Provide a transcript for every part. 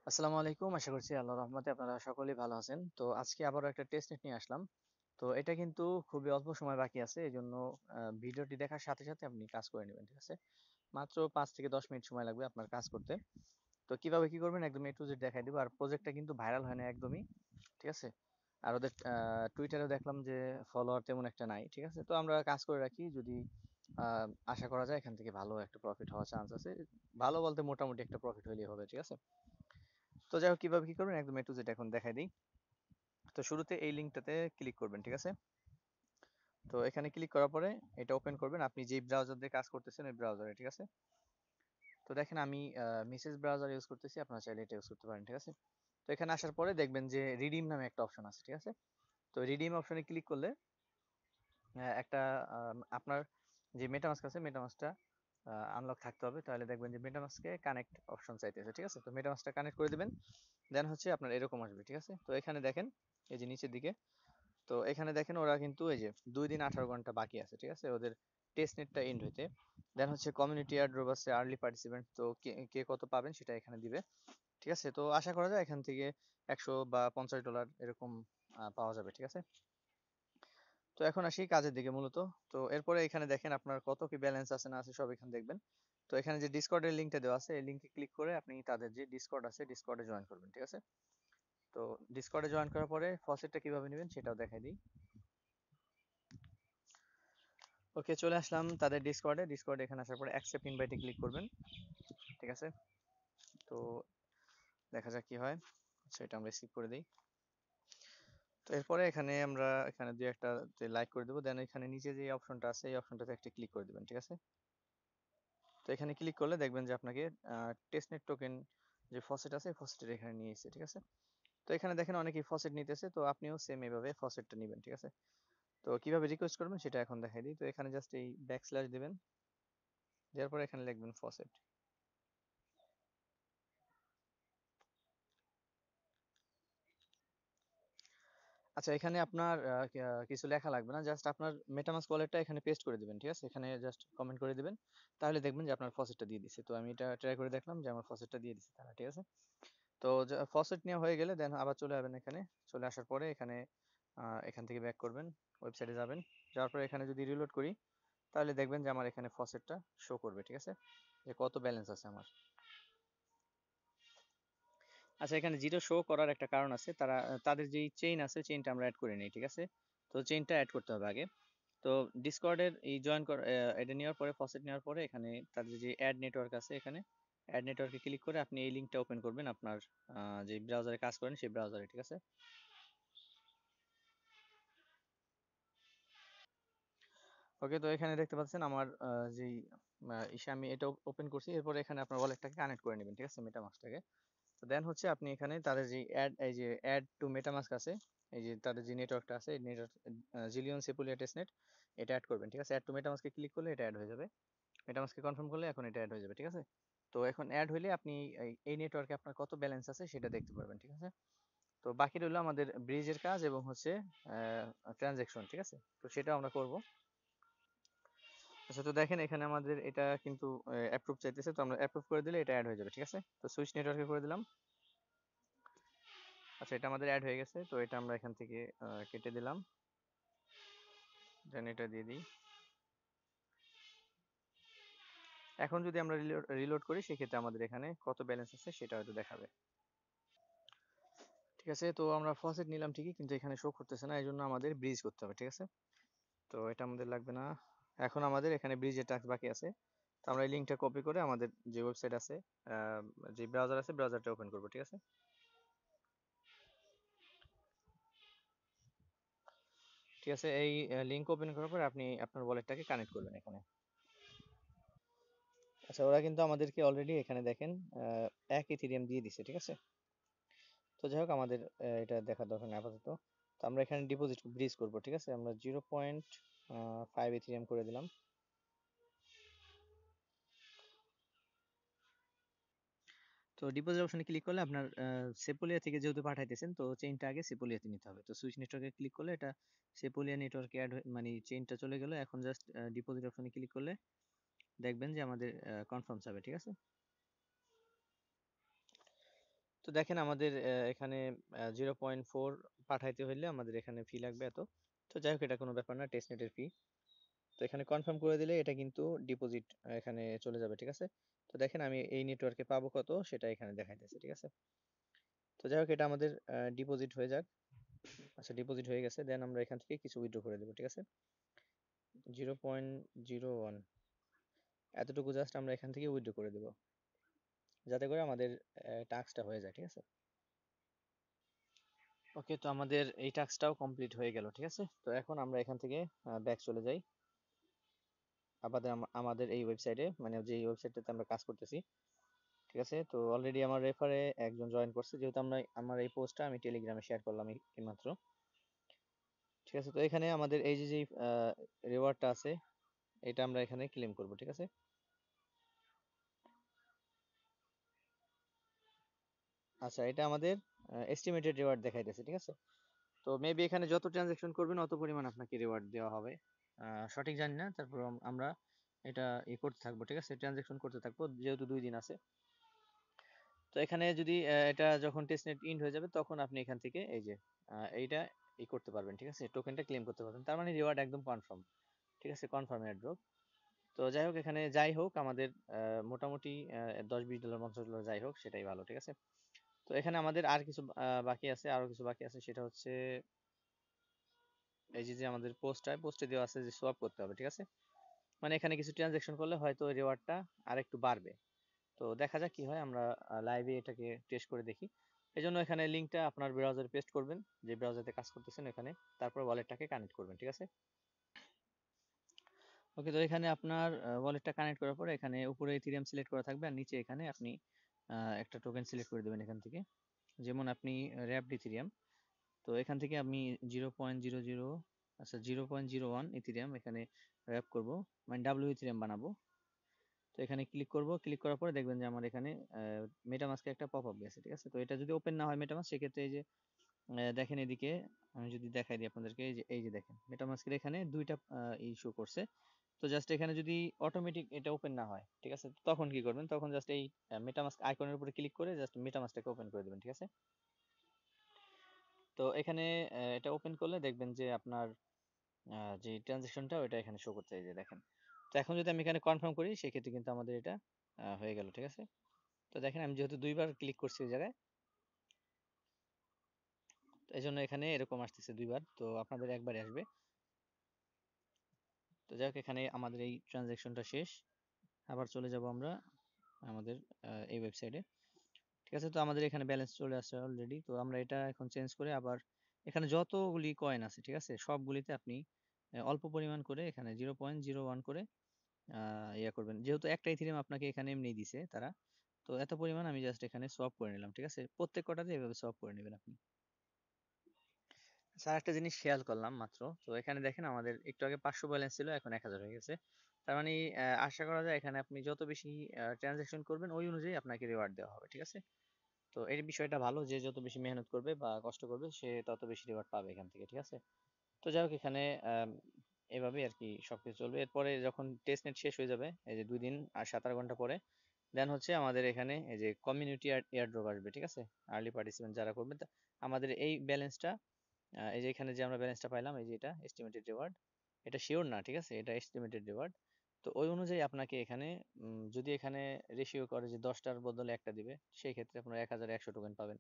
আসসালামু আলাইকুম। আশা করছি আল্লাহর রহমতে আপনারা সকলেই ভালো আছেন। তো আজকে আবারও একটা টেস্ট নেট নিয়ে আসলাম। তো এটা কিন্তু খুবই অল্প সময় বাকি আছে। এজন্য ভিডিওটি দেখার সাথে সাথে আপনি কাজ করে নেবেন। ঠিক আছে? মাত্র 5 থেকে 10 মিনিট সময় লাগবে আপনার কাজ করতে। তো কিভাবে কি করবেন একদম A to Z দেখাই দিব। আর প্রজেক্টটা কিন্তু ভাইরাল হয় না একদমই। ঠিক আছে? আর ওদের টুইটারে দেখলাম যে ফলোয়ার তেমন একটা নাই। ঠিক আছে? তো আমরা কাজ করে রাখি যদি আশা করা যায় এখান থেকে ভালো একটা প্রফিট হওয়ার চান্স আছে। ভালো বলতে মোটামুটি একটা প্রফিট হইলেই হবে। ঠিক আছে? তো যাই হোক কিভাবে কি করবেন একদম A to Z এখন দেখাই দিই। তো শুরুতে এই লিঙ্কটাতে ক্লিক করবেন। ঠিক আছে? তো এখানে ক্লিক করার পরে এটা ওপেন করবেন আপনি যেই ব্রাউজার দিয়ে কাজ করতেছেন ওই ব্রাউজারে। ঠিক আছে? তো দেখেন আমি মেসেজ ব্রাউজার ইউজ করতেছি, আপনারা চাইলে এটা ইউজ করতে পারেন। ঠিক আছে? তো এখানে আসার পরে দেখবেন যে রিডিম নামে একটা অপশন আছে। ঠিক আছে? তো রিডিম অপশনে ক্লিক করলে একটা আপনার যে মেটামাস্ক আছে মেটামাস্কটা আনলক থাকতে হবে, তাহলে দেখবেন যে মেটামাস্কে কানেক্ট অপশন চাইতেছে। ঠিক আছে? তো মেটামাস্কটা কানেক্ট করে দিবেন, দেন হচ্ছে আপনার এরকম আসবে। ঠিক আছে? তো এখানে দেখেন এই যে নিচের দিকে, তো এখানে দেখেন ওরা কিন্তু এই যে 2 দিন 18 ঘন্টা বাকি আছে। ঠিক আছে? ওদের টেস্ট নেটটা এন্ড হইতে। দেন হচ্ছে কমিউনিটি এয়ারড্রপ আছে, আর্লি পার্টিসিপেন্ট, তো কে কে কত পাবেন সেটা এখানে দিবে। ঠিক আছে? তো আশা করা যায় এখান থেকে 100 বা $50 এরকম পাওয়া যাবে। ঠিক আছে? তো এখন আসি কাজের দিকে মূলত। তো এরপরে এখানে দেখেন আপনার কত কি ব্যালেন্স আছে না আছে সব এখানে দেখবেন। তো এখানে যে ডিসকর্ডের লিঙ্কটা দেওয়া আছে এই লিঙ্কে ক্লিক করে আপনি তাদের যে ডিসকর্ড আছে ডিসকর্ডে জয়েন করবেন। ঠিক আছে? তো ডিসকর্ডে জয়েন করার পরে ফসেটটা কিভাবে নেবেন সেটাও দেখাই দিই। ওকে, চলে আসলাম তাদের ডিসকর্ডে এখানে আসার পরে অ্যাকসেপ্ট ইনভাইটে ক্লিক করবেন। ঠিক আছে? তো দেখা যাক কি হয়। আচ্ছা, এটা আমরা স্কিপ করে দিই। তো এরপরে এখানে দুই একটা লাইক করে দেবো, দেন এখানে নিচে যে অপশনটা আছে এই অপশনটাতে একটা ক্লিক করে দিবেন। ঠিক আছে? তো এখানে ক্লিক করলে দেখবেন যে আপনাকে টেস্টনেট টোকেন যে ফসেট আছে ফসেটের এখানে নিয়ে এসেছে। ঠিক আছে? তো এখানে দেখেন অনেকেই ফসেট নিতেছে, তো আপনিও সেম এভাবে ফসেটটা নেবেন। ঠিক আছে? তো কিভাবে রিকোয়েস্ট করবেন সেটা এখন দেখাই দিই। তো এখানে জাস্ট এই ব্যাকস্ল্যাশ দিবেন, দেওয়ার পরে এখানে লিখবেন ফসেট। আচ্ছা, এখানে আপনার কিছু লেখা লাগবে না, জাস্ট আপনার মেটামাস্ক ওয়ালেটটা এখানে পেস্ট করে দিবেন। ঠিক আছে? এখানে জাস্ট কমেন্ট করে দিবেন, তাহলে দেখবেন যে আপনার ফসেটটা দিয়ে দিছে। তো আমি এটা ট্রাই করে দেখলাম যে আমার ফসেটটা দিয়ে দিছে তারা। ঠিক আছে? তো ফসেট নেওয়া হয়ে গেলে দেন আবার চলে যাবেন এখানে। চলে আসার পরে এখানে এখান থেকে ব্যাক করবেন, ওয়েবসাইটে যাবেন। যাওয়ার পরে এখানে যদি রিলোড করি তাহলে দেখবেন যে আমার এখানে ফসেটটা শো করবে। ঠিক আছে? যে কত ব্যালেন্স আছে আমার। আচ্ছা, এখানে জিরো শো করার একটা কারণ আছে, তাদের যেই চেইন আছে চেইনটা আমরা অ্যাড করে নিই। ঠিক আছে? তো চেইনটা অ্যাড করতে হবে আগে। তো ডিসকর্ডের এই জয়েন কর এটা নেওয়ার পরে ফসেট নেওয়ার পরে এখানে তাদের যে অ্যাড নেটওয়ার্ক আছে এখানে অ্যাড নেটওয়ার্কে ক্লিক করে আপনি এই লিঙ্কটা ওপেন করবেন আপনার যে ব্রাউজারে কাজ করেন সেই ব্রাউজারে। ঠিক আছে? ওকে, তো এখানে দেখতে পাচ্ছেন আমার যেই ইসে আমি এটা ওপেন করছি, এরপরে এখানে আপনার ওয়ালেটটাকে কানেক্ট করে নেবেন। ঠিক আছে? মেটামাস্কটাকে। তো দেন হচ্ছে আপনি এখানে তাদের যে অ্যাড টু মেটামাস্ক আছে, এই যে তাদের যে নেটওয়ার্কটা আছে এই নেটওয়ার্ক জিলিয়ন সেপুলিয়া টেস্টনেট, এটা অ্যাড করবেন। ঠিক আছে? অ্যাড টু মেটামাস্কে ক্লিক করলে এটা অ্যাড হয়ে যাবে। মেটামাস্কে কনফার্ম করলে এখন এটা অ্যাড হয়ে যাবে। ঠিক আছে? তো এখন অ্যাড হইলে আপনি এই নেটওয়ার্কে আপনার কত ব্যালেন্স আছে সেটা দেখতে পারবেন। ঠিক আছে? তো বাকি রইলো আমাদের ব্রিজের কাজ এবং হচ্ছে ট্রানজেকশন। ঠিক আছে? তো সেটা আমরা করব। আচ্ছা, তো দেখেন এখানে আমাদের এটা কিন্তু অ্যাপ্রুভ চাইতেছে, তো আমরা অ্যাপ্রুভ করে দিলে এটা অ্যাড হয়ে যাবে। ঠিক আছে? তো সুইচ নেটওয়ার্কে করে দিলাম। আচ্ছা, এটা আমাদের অ্যাড হয়ে গেছে, তো এটা আমরা এখান থেকে কেটে দিলাম, দেন এটা দিয়ে দিই। এখন যদি আমরা রিলোড করি সেক্ষেত্রে আমাদের এখানে কত ব্যালেন্স আছে সেটা হয়তো দেখাবে। ঠিক আছে? তো আমরা ফসেট নিলাম ঠিকই, কিন্তু এখানে শো করতেছে না, এই জন্য আমাদের ব্রিজ করতে হবে। ঠিক আছে? তো এটা আমাদের লাগবে না। এখন আমাদের এখানে ব্রিজের টাস্ক বাকি আছে। তো আমরা এই লিঙ্কটা কপি করে আমাদের যে ওয়েবসাইট আছে, আহ, যে ব্রাউজার আছে ব্রাউজারটা ওপেন করবো। ঠিক আছে? ঠিক আছে, এই লিঙ্ক ওপেন করার পর আপনি আপনার ওয়ালেটটাকে কানেক্ট করবেন এখানে। আচ্ছা, ওরা কিন্তু আমাদেরকে অলরেডি এখানে দেখেন 1 ইথিরিয়াম দিয়ে দিছে। ঠিক আছে? তো যাই হোক আমাদের এটা দেখার দরকার নেই আপাতত। তো আমরা এখানে ডিপোজিট ব্রিজ করব। ঠিক আছে? আমরা 0.5 ইথিরিয়াম করে দিলাম। তো ডিপোজিট অপশনে ক্লিক করলে আপনার সেপোলিয়া থেকে যেহেতু পাঠাইতেছেন, তো চেইনটা আগে সেপোলিয়াতে নিতে হবে। তো সুইচ নেটওয়ার্কে ক্লিক করলে এটা সেপোলিয়া নেটওয়ার্কে অ্যাড মানে চেইনটা চলে গেল। এখন জাস্ট ডিপোজিট অপশনে ক্লিক করলে দেখবেন যে আমাদের কনফার্ম যাবে। ঠিক আছে? তো দেখেন আমাদের এখানে 0.4 পাঠাইতে হইলে আমাদের এখানে ফি লাগবে এত। তো যাই হোক এটা কোনো ব্যাপার না, টেস্টনেটের ফি। তো এখানে কনফার্ম করে দিলে এটা কিন্তু ডিপোজিট এখানে চলে যাবে, ঠিক আছে। তো দেখেন আমি এই নেটওয়ার্কে পাবো কত সেটা এখানে দেখাইতেছে, ঠিক আছে। তো যাই হোক এটা আমাদের ডিপোজিট হয়ে যাক। আচ্ছা ডিপোজিট হয়ে গেছে, দেন আমরা এখান থেকে কিছু উইথড্র করে দেবো, ঠিক আছে। 0.01 এতটুকু জাস্ট আমরা এখান থেকে উইথড্র করে দেবো, যাতে করে আমাদের টাস্কটা হয়ে যায়, ঠিক আছে। ওকে, তো আমাদের এই টাস্কটাও কমপ্লিট হয়ে গেল, ঠিক আছে। তো এখন আমরা এখান থেকে ব্যাক চলে যাই আমাদের আমাদের এই ওয়েবসাইটে, মানে যে ওয়েবসাইটটাতে আমরা কাজ করতেছি, ঠিক আছে। তো অলরেডি আমার রেফারে একজন জয়েন করছে, যেহেতু আমার এই পোস্টটা আমি টেলিগ্রামে শেয়ার করলাম এইমাত্র, ঠিক আছে। তো এখানে আমাদের এই যে রিওয়ার্ডটা আছে এটা আমরা এখানে ক্লেম করব, ঠিক আছে। আচ্ছা এটা আমাদের এস্টিমেটেড রিওয়ার্ড দেখাইতেছে, ঠিক আছে। তো মেবি এখানে যত ট্রানজাকশন করবেন অত পরিমাণ আপনাকে রিওয়ার্ড দেওয়া হবে, সঠিক জানি না। তারপর আমরা এটা করতে থাকবো, ঠিক আছে, ট্রানজাকশন করতে থাকবো যেহেতু 2 দিন আছে। তো এখানে যদি এটা যখন টেস্টনেট ইন্ড হয়ে যাবে তখন আপনি এখান থেকে এই যে এইটা করতে পারবেন, ঠিক আছে, টোকেনটা ক্লেম করতে পারবেন। তার মানে রিওয়ার্ড একদম কনফার্ম, ঠিক আছে, কনফার্ম এয়ারড্রপ। তো যাই হোক এখানে যাই হোক আমাদের মোটামুটি $10-20 $50 যাই হোক সেটাই ভালো, ঠিক আছে। তো এখানে আমাদের আর কিছু বাকি আছে, আরো কিছু বাকি আছে, সেটা হচ্ছে এই যে আমাদের পোস্টে দেওয়া আছে যে সোয়াপ করতে হবে, ঠিক আছে। মানে এখানে কিছু ট্রানজাকশন করলে হয়তো রিওয়ার্ডটা আর একটু বাড়বে। তো দেখা যাক কি হয়, আমরা লাইভে এটাকে টেস্ট করে দেখি। এই জন্য এখানে লিঙ্কটা আপনার ব্রাউজারে পেস্ট করবেন, যে ব্রাউজারে কাজ করতেছেন এখানে, তারপর ওয়ালেটটাকে কানেক্ট করবেন, ঠিক আছে। ওকে, তো এখানে আপনার ওয়ালেটটা কানেক্ট করার পরে এখানে উপরে ইথিরিয়াম সিলেক্ট করা থাকবে, আর নিচে এখানে আপনি একটা টোকেন সিলেক্ট করে দেবেন এখান থেকে। যেমন আপনি র্যাপড ইথিরিয়াম, তো এখান থেকে আমি 0.00, আচ্ছা 0.01 ইথিরিয়াম এখানে র্যাপ করব, মানে ডাব্লিউ ইথিরিয়াম বানাবো। তো এখানে ক্লিক করব, ক্লিক করার পরে দেখবেন যে আমার এখানে মেটামাস্কে একটা পপ আপ গেছে, ঠিক আছে। তো এটা যদি ওপেন না হয় মেটামাস্ক, সেক্ষেত্রে এই যে দেখেন এদিকে আমি যদি দেখাই দিই আপনাদেরকে, এই যে দেখেন মেটামাস্কের এখানে দুইটা ইস্যু করছে। তো জাস্ট এখানে যদি অটোমেটিক এটা ওপেন না হয়, ঠিক আছে, তখন কি করবেন, তখন জাস্ট এই মেটামাস্ক আইকনের উপরে ক্লিক করে জাস্ট মেটামাস্কটাকে ওপেন করে দেবেন, ঠিক আছে। তো এখানে এটা ওপেন করলে দেখবেন যে আপনার যে ট্রানজেকশনটা ওইটা এখানে শো করতে, এই যে দেখেন। তো এখন যদি আমি এখানে কনফার্ম করি সেক্ষেত্রে কিন্তু আমাদের এটা হয়ে গেল, ঠিক আছে। তো দেখেন আমি যেহেতু 2বার ক্লিক করছি ওই জায়গায়, তো এই জন্য এখানে এরকম আসতেছে 2বার, তো আপনাদের একবারই আসবে। তো যাই হোক এখানে আমাদের এই ট্রানজেকশনটা শেষ। আবার চলে যাব আমরা আমাদের এই ওয়েবসাইটে, ঠিক আছে। তো আমাদের এখানে ব্যালেন্স চলে আসছে অলরেডি। তো আমরা এটা এখন চেঞ্জ করে আবার এখানে যতগুলি কয়েন আছে, ঠিক আছে, সবগুলিতে আপনি অল্প পরিমাণ করে এখানে 0.01 করে ইয়া করবেন, যেহেতু একটা ইথিরিয়াম আপনাকে এখানে এমনি দিছে তারা। তো এত পরিমাণ আমি জাস্ট এখানে সোয়াপ করে নিলাম, ঠিক আছে। প্রত্যেক কটাতে এভাবে সোয়াপ করে নেবেন আপনি। স্যার একটা জিনিস খেয়াল করলাম মাত্র, তো এখানে দেখেন আমাদের একটু আগে 500 ব্যালেন্স ছিল, এখন 1000 হয়ে গেছে। তার মানে আশা করা যায় এখানে আপনি যত বেশি ট্রানজাকশন করবেন ওই অনুযায়ী আপনাকে রিওয়ার্ড দেওয়া হবে, ঠিক আছে। তো এই বিষয়টা ভালো, যে যত বেশি মেহনত করবে বা কষ্ট করবে সে তত বেশি রিওয়ার্ড পাবে এখান থেকে, ঠিক আছে। তো যাই হোক এখানে এভাবেই আর কি সবকিছু চলবে। এরপরে যখন টেস্ট নেট শেষ হয়ে যাবে, এই যে 2 দিন আর 17 ঘন্টা পরে, দেন হচ্ছে আমাদের এখানে এই যে কমিউনিটি এয়ারড্রপ আসবে, ঠিক আছে। আর্লি পার্টিসিপেন্ট যারা করবে আমাদের এই ব্যালেন্সটা, এই যে এখানে যে আমরা ব্যালেন্সটা পাইলাম, এই যে এটা এস্টিমেটেড রিওয়ার্ড, এটা শিওর না, ঠিক আছে, এটা এস্টিমেটেড রিওয়ার্ড। তো ওই অনুযায়ী আপনাকে এখানে যদি এখানে রেশিও করে যে 10টার বদলে একটা দিবে, সেই ক্ষেত্রে আপনার 1100 টোকেন পাবেন,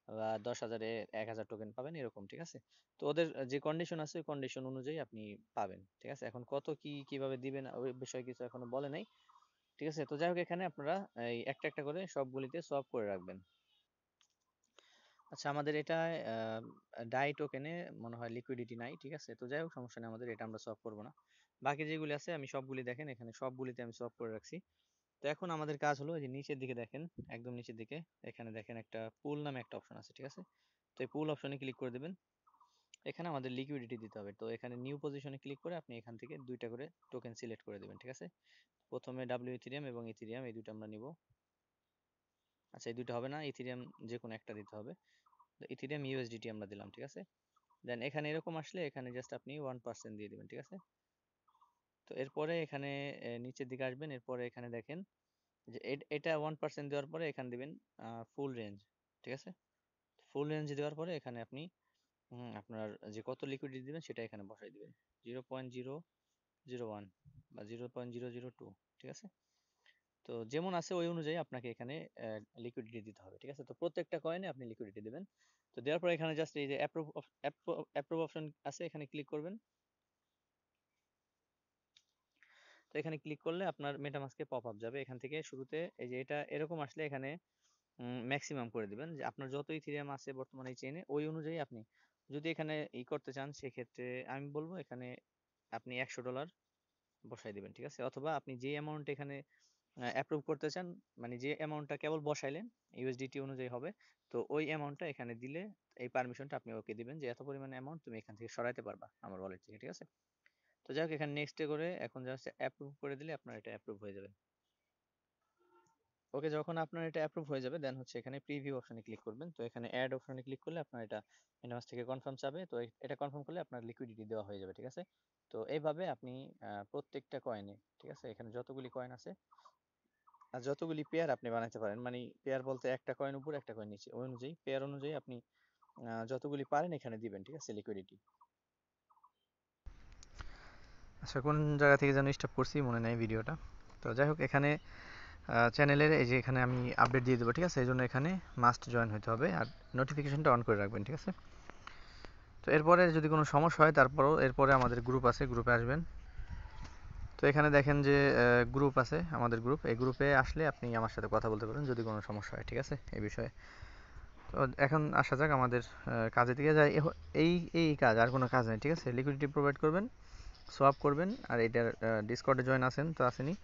বা 10,000-এ 1000 টোকেন পাবেন, এরকম, ঠিক আছে। তো ওদের যে কন্ডিশন আছে ওই কন্ডিশন অনুযায়ী আপনি পাবেন, ঠিক আছে। এখন কত কি কিভাবে দিবেন ওই বিষয়ে কিছু এখনো বলে নাই, ঠিক আছে। তো যাই হোক এখানে আপনারা এই একটা একটা করে সবগুলিতে সোয়াপ করে রাখবেন। আচ্ছা আমাদের এটা ডাই টোকেনে মনে হয় লিকুইডিটি নাই, ঠিক আছে। তো যাই হোক সমস্যা নেই, আমাদের এটা আমরা সলভ করবো না। বাকি যেগুলি আছে আমি সবগুলি দেখেন এখানে সবগুলিতে আমি সলভ করে রাখছি। তো এখন আমাদের কাজ হলো এই যে নিচের দিকে দেখেন, একদম নিচের দিকে এখানে দেখেন একটা পুল নামে একটা অপশন আছে, ঠিক আছে। তো এই পুল অপশনে ক্লিক করে দেবেন। এখানে আমাদের লিকুইডিটি দিতে হবে, তো এখানে নিউ পজিশনে ক্লিক করে আপনি এখান থেকে দুইটা করে টোকেন সিলেক্ট করে দেবেন, ঠিক আছে। প্রথমে ডাব্লিউ ইথিরিয়াম এবং ইথিরিয়াম এই দুটো আমরা নিব। আচ্ছা এই দুটো হবে না, ইথিরিয়াম যে কোনো একটা দিতে হবে। তো ইথিরিয়াম ইউএসডিটি আমরা দিলাম, ঠিক আছে। দেন এখানে এরকম আসলে এখানে জাস্ট আপনি 1% দিয়ে দিবেন, ঠিক আছে। তো এরপরে এখানে নিচের দিকে আসবেন, এরপরে এখানে দেখেন যে এটা 1% দেওয়ার পরে এখানে দিবেন ফুল রেঞ্জ। ঠিক আছে। ফুল রেঞ্জ দেওয়ার পরে এখানে আপনি আপনার যে কত লিকুইডিটি দিবেন সেটা এখানে বসাই দিবেন, 0.001 বা 0.002। ঠিক আছে। তো যেমন আছে ওই অনুযায়ী আপনাকে এখানে লিকুইডিটি দিতে হবে। ঠিক আছে। তো প্রত্যেকটা কয়েনে আপনি লিকুইডিটি দিবেন। তো দেওয়ার পর এখানে জাস্ট এই যে অ্যাপ্রুভ অপশন আছে, এখানে ক্লিক করবেন। তো এখানে ক্লিক করলে আপনার মেটামাস্কে পপ আপ যাবে। এখান থেকে শুরুতে এই যে এটা এরকম আসলে এখানে ম্যাক্সিমাম করে দিবেন, যে আপনার যত ইথিরিয়াম আছে বর্তমানে এই চেইনে ওই অনুযায়ী আপনি যদি এখানে করতে চান, সেক্ষেত্রে আমি বলবো এখানে আপনি $100 বসাই দিবেন। ঠিক আছে। অথবা আপনি যে অ্যামাউন্ট এখানে অ্যাপ্রুভ করতে চান, মানে যে অ্যামাউন্টটা কেবল বসাইলেন ইউএসডিটি অনুযায়ী হবে, তো ওই অ্যামাউন্টটা এখানে দিলে এই পারমিশনটা আপনি ওকে দিবেন যে এত পরিমাণ অ্যামাউন্ট তুমি এখান থেকে সরাইতে পারবা আমার ওয়ালেট থেকে। ঠিক আছে। তো যাই হোক, এখানে নেক্সটে করে এখন জাস্ট অ্যাপ্রুভ করে দিলে আপনার এটা অ্যাপ্রুভ হয়ে যাবে। ওকে, যখন আপনার এটা অ্যাপ্রুভ হয়ে যাবে দেন হচ্ছে এখানে প্রিভিউ অপশনে ক্লিক করবেন। তো এখানে অ্যাড অপশনে ক্লিক করলে আপনার এটা মেটামাস্ক থেকে কনফার্ম চাবে। তো এটা কনফার্ম করলে আপনার লিকুইডিটি দেওয়া হয়ে যাবে। ঠিক আছে। তো এইভাবে আপনি প্রত্যেকটা কয়েনে, ঠিক আছে, এখানে যতগুলি কয়েন আছে আর যতগুলি পেয়ার আপনি বানাইতে পারেন, মানে পেয়ার বলতে একটা কয়েন উপর একটা কয়েন নিচে, ওই অনুযায়ী পেয়ার অনুযায়ী আপনি যতগুলি পারেন এখানে দিবেন। ঠিক আছে, লিকুইডিটি। আচ্ছা, কোন জায়গা থেকে যেন স্টপ করছি মনে নাই ভিডিওটা। তো যাই হোক, এখানে চ্যানেলের এই যে এখানে আমি আপডেট দিয়ে দেবো। ঠিক আছে। এই জন্য এখানে মাস্ট জয়েন হতে হবে আর নোটিফিকেশনটা অন করে রাখবেন। ঠিক আছে। তো এরপরে যদি কোনো সমস্যা হয় তারপরও এরপরে আমাদের গ্রুপ আছে, গ্রুপে আসবেন। তো এখানে দেখেন যে গ্রুপ আছে, আমাদের গ্রুপ, এই গ্রুপে আসলে আপনি আমার সাথে কথা বলতে পারেন যদি কোনো সমস্যা হয়। ঠিক আছে, এই বিষয়ে। তো এখন আসা যাক আমাদের কাজের দিকে। যাই, এই এই কাজ, আর কোনো কাজ নেই। ঠিক আছে। লিকুইডিটি প্রোভাইড করবেন, সোয়াপ করবেন, আর এটার ডিসকর্ডে জয়েন আছেন তো আসেনি।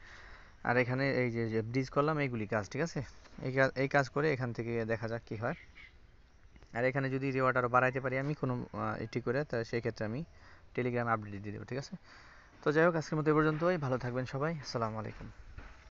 আর এখানে এই যে যে ব্রিজ করলাম এইগুলি কাজ। ঠিক আছে। এই কাজ করে এখান থেকে দেখা যাক কি হয়। আর এখানে যদি রিওয়ার্ড আরও বাড়াইতে পারি আমি কোনো এটি করে, তা সেই ক্ষেত্রে আমি টেলিগ্রামে আপডেট দিয়ে দেবো। ঠিক আছে। তো যাই হোক, আজকের মতো এ পর্যন্তই। ভালো থাকবেন সবাই। আসসালামু আলাইকুম।